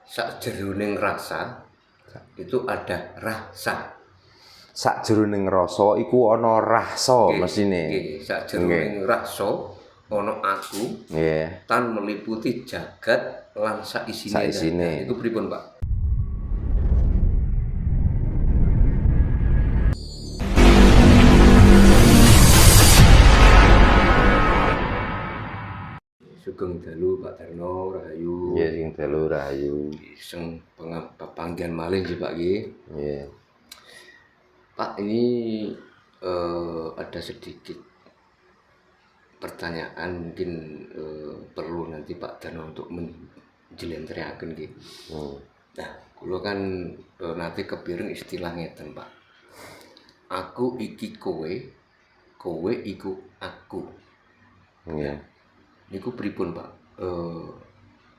sakjeroning rasa itu ada rasa. Sakjeroning rasa iku ana rasa mesine. Nggih, sakjeroning rasa ana aku. Nggih. Tan meliputi jagat lan saisine. Itu pripun, Pak? Sugeng dalu Pak Darno rahayu. Nggih, sing dalu rahayu. Iseng panggihan malih nggih Pak nggih. Nggih. Pak, ini ada sedikit pertanyaan mungkin perlu nanti Pak Darno untuk menjelentrehake nggih. Nah, kula kan nanti kepireng istilah ngeten, Pak. Aku iki kowe, kowe iku aku. Nggih. Niku pripun, Pak?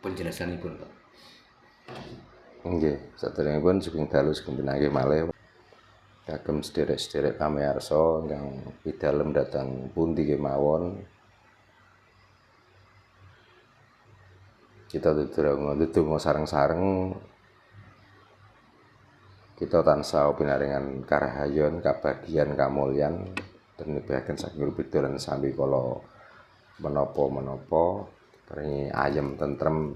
Penjelasanipun, Pak. Nggih, saderengipun sugeng dalu sugeng pinanggih malih kagem sederek-sederek pamirsa ingkang pidalem dhateng pundi kemawon. Kita ndedonga sareng-sareng kita tansah pinaringan karahayon, kabagyan, kamulyan dan nebahaken saking pidhalan sami kala menapa-menapa paringi ayem tentrem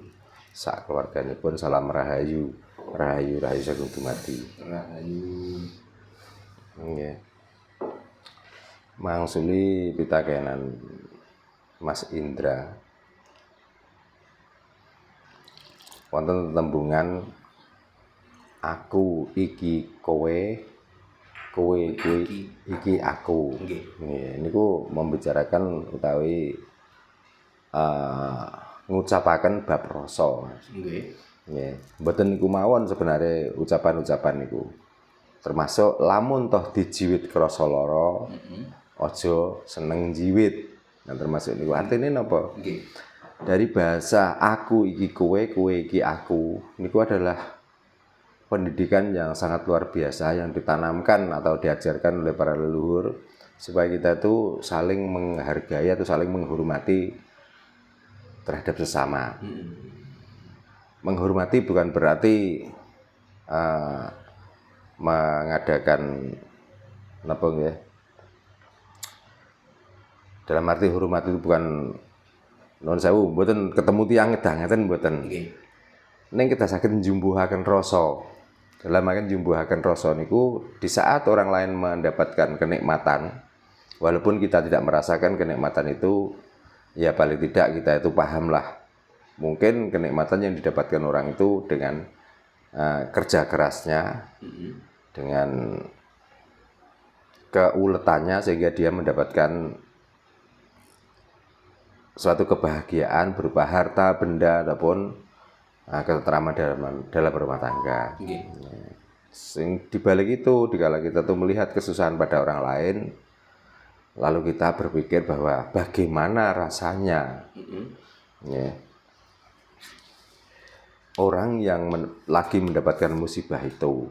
sak keluarganipun. Salam rahayu. Rahayu saking dumadi. Rahayu. Nggih. Mangsuli pitakenan Mas Indra. Wonten tembungan aku iki kowe, kowe iki aku. Nggih, niku membicarakan utawi ngucapaken bab rasa. Nggih. Nggih, mboten niku mawon sebenarnya ucapan-ucapan niku. Termasuk lamun toh dijiwit krasa lara, aja seneng jiwit. Nah, termasuk niku artine napa? Nggih. Dari bahasa aku iki kowe, kowe iki aku, niku adalah pendidikan yang sangat luar biasa yang ditanamkan atau diajarkan oleh para leluhur supaya kita itu saling menghargai atau saling menghormati terhadap sesama. Menghormati bukan berarti mengadakan napa nggih. Dalam arti hormat itu bukan nuwun sewu, mboten ketemu tiyang ngedang-ngeten mboten. Nggih. Ning kita saged njumbuhaken rasa. Dalam arti njumbuhaken rasa niku di saat orang lain mendapatkan kenikmatan, walaupun kita tidak merasakan kenikmatan itu, ya paling tidak kita itu pahamlah. Mungkin kenikmatan yang didapatkan orang itu dengan kerja kerasnya, dengan keuletannya sehingga dia mendapatkan suatu kebahagiaan berupa harta, benda ataupun ketentraman dalam rumah tangga. Sing dibalik itu, dikala kita tuh melihat kesusahan pada orang lain, lalu kita berpikir bahwa bagaimana rasanya orang yang lagi mendapatkan musibah itu.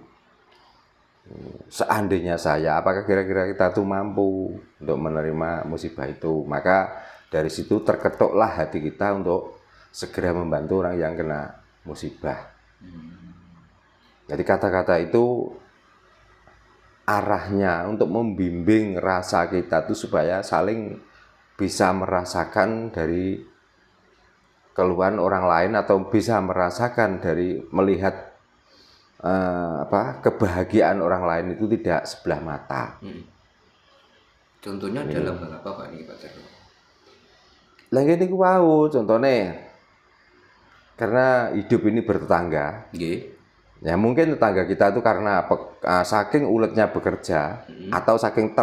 Seandainya saya, apakah kira-kira kita tuh mampu untuk menerima musibah itu? Maka dari situ terketuklah hati kita untuk segera membantu orang yang kena musibah. Jadi kata-kata itu arahnya untuk membimbing rasa kita tuh supaya saling bisa merasakan dari keluhan orang lain atau bisa merasakan dari melihat kebahagiaan orang lain itu tidak sebelah mata. Contohnya dalam hal apa Pak ini Pak Darno? Lah ngene iku wau contone. Karena hidup ini bertetangga. Nggih. Ya mungkin tetangga kita itu karena saking uletnya bekerja atau saking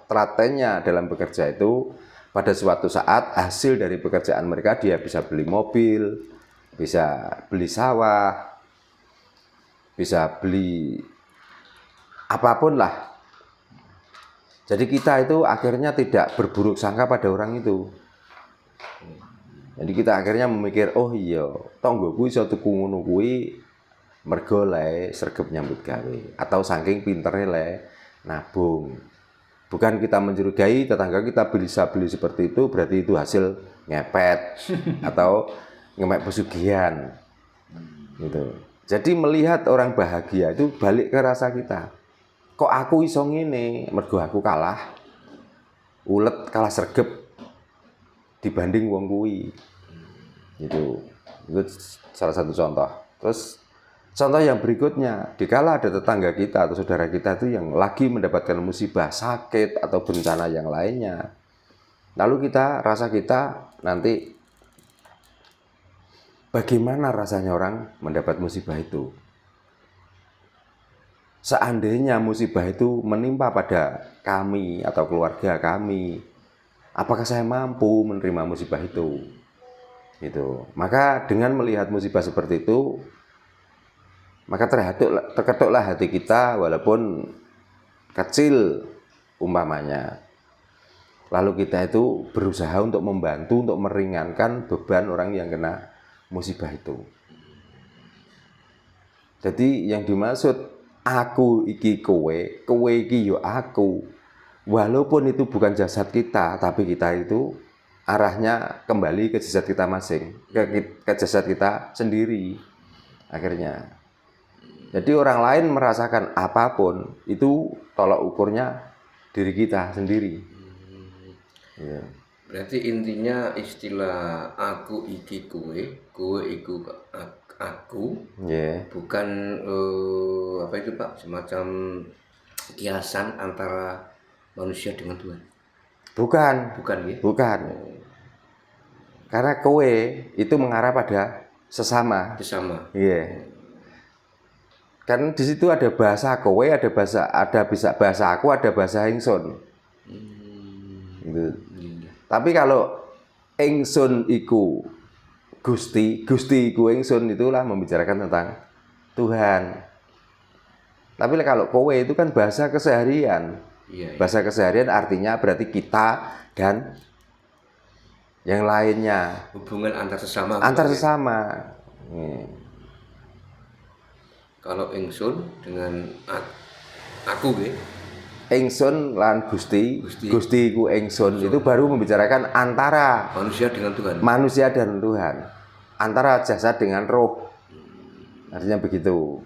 telatennya dalam bekerja itu, pada suatu saat hasil dari pekerjaan mereka dia bisa beli mobil, bisa beli sawah, bisa beli apapun lah. Jadi kita itu akhirnya tidak berburuk sangka pada orang itu. Jadi kita akhirnya memikir, oh iya, tonggoku iso tuku ngono kuwi mergo le sregep nyambut gawe atau saking pintere le nabung. Bukan kita mencurigai tetangga kita bisa beli seperti itu berarti itu hasil ngepet atau ngemek pesugihan. Gitu. Jadi melihat orang bahagia itu balik ke rasa kita. Kok aku iso ngene, mergo aku kalah. Ulet kalah sregep dibanding wong kuwi. Itu salah satu contoh. Terus contoh yang berikutnya, dikala ada tetangga kita atau saudara kita itu yang lagi mendapatkan musibah, sakit atau bencana yang lainnya. Lalu rasa kita nanti bagaimana rasanya orang mendapat musibah itu? Seandainya musibah itu menimpa pada kami atau keluarga kami, apakah saya mampu menerima musibah itu? Gitu. Maka dengan melihat musibah seperti itu, maka terketuklah hati kita walaupun kecil umpamanya. Lalu kita itu berusaha untuk membantu, untuk meringankan beban orang yang kena musibah itu. Jadi yang dimaksud aku iki kowe, kowe iki yo aku. Walaupun itu bukan jasad kita, tapi kita itu arahnya kembali ke jasad kita masing, ke jasad kita sendiri akhirnya. Jadi orang lain merasakan apapun itu tolak ukurnya diri kita sendiri. Ya. Berarti intinya istilah aku iki kowe iku aku, bukan apa itu Pak, semacam kiasan antara manusia dengan Tuhan. Bukan ya? Bukan. Karena kowe itu mengarah pada sesama. Iya. Kan di situ ada bahasa kowe, ada bahasa aku, ada bahasa ingsun. Gitu. Tapi kalau ingsun iku Gusti iku ingsun, itulah membicarakan tentang Tuhan. Tapi kalau kowe itu kan bahasa keseharian. Bahasa keseharian artinya berarti kita dan yang lainnya. Hubungan antar sesama. Kalau ingsun dengan aku ingsun lan Gusti iku ingsun, itu baru membicarakan antara manusia dan Tuhan. Antara jasad dengan roh. Artinya begitu.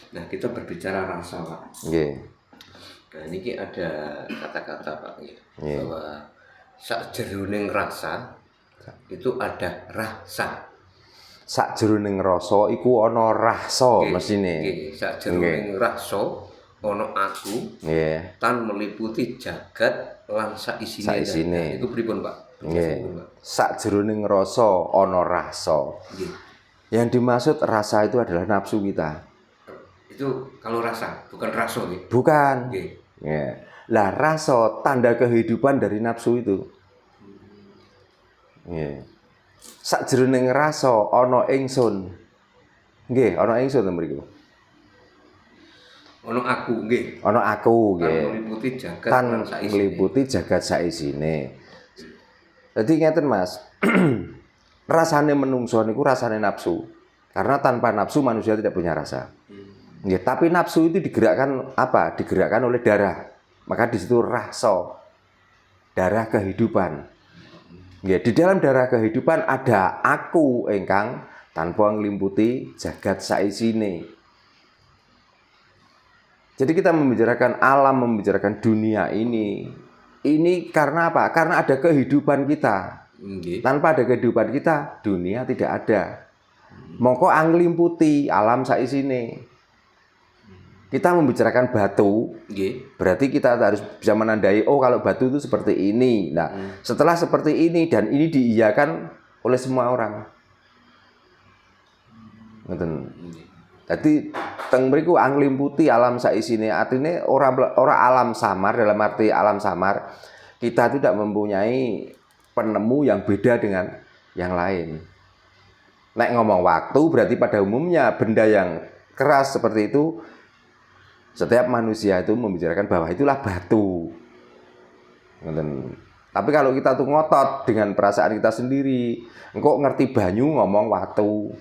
Nah, kita berbicara rasa, Pak. Nah, ini ada kata-kata, Pak, bahwa sakjeroning rasa itu ada rasa. Sakjeroning rasa iku ana rasa mesine. Sakjeroning rasa ana aku. Tan meliputi jagat lan saisine. Itu pripun, Pak? Sakjeroning rasa ana rasa. Yang dimaksud rasa itu adalah nafsu kita. Itu kalau rasa, bukan raso nih. Bukan. Lah rasa tanda kehidupan dari nafsu itu. Sakjroning rasa ana ingsun. Nggih, ana ingsun to mriku. Ana aku nggih. Ana aku nggih. Tan meliputi jagat saisine. Jadi ngeten Mas. Rasane menungso niku rasane nafsu. Karena tanpa nafsu manusia tidak punya rasa. Ya, tapi nafsu itu digerakkan apa? Digerakkan oleh darah. Maka di situ rasa, darah kehidupan. Ya, di dalam darah kehidupan ada aku ingkang tanpa nglimputi jagat saisine. Jadi kita membicarakan alam, membicarakan dunia ini karena apa? Karena ada kehidupan kita. Tanpa ada kehidupan kita, dunia tidak ada. Mongko anglimputi alam saisine. Kita membicarakan batu, berarti kita harus bisa menandai, oh kalau batu itu seperti ini. Nah, setelah seperti ini dan ini diiyakan oleh semua orang. Jadi teng mriku anglimputi alam saisine, artinya orang alam samar, dalam arti alam samar kita tidak mempunyai penemu yang beda dengan yang lain. Nek ngomong waktu berarti pada umumnya benda yang keras seperti itu, setiap manusia itu membicarakan bahwa itulah batu. Tapi kalau kita tuh ngotot dengan perasaan kita sendiri, engkau ngerti banyu ngomong watu.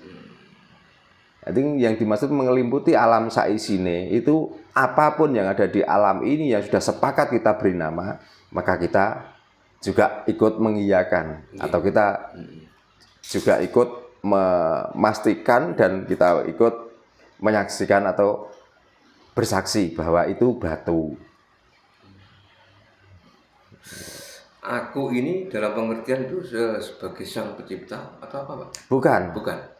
Jadi yang dimaksud mengelimputi alam saisine itu apapun yang ada di alam ini yang sudah sepakat kita beri nama, maka kita juga ikut mengiyakan atau kita juga ikut memastikan dan kita ikut menyaksikan atau bersaksi bahwa itu batu. Aku ini dalam pengertian itu sebagai sang pencipta atau apa, Pak? Bukan. Bukan.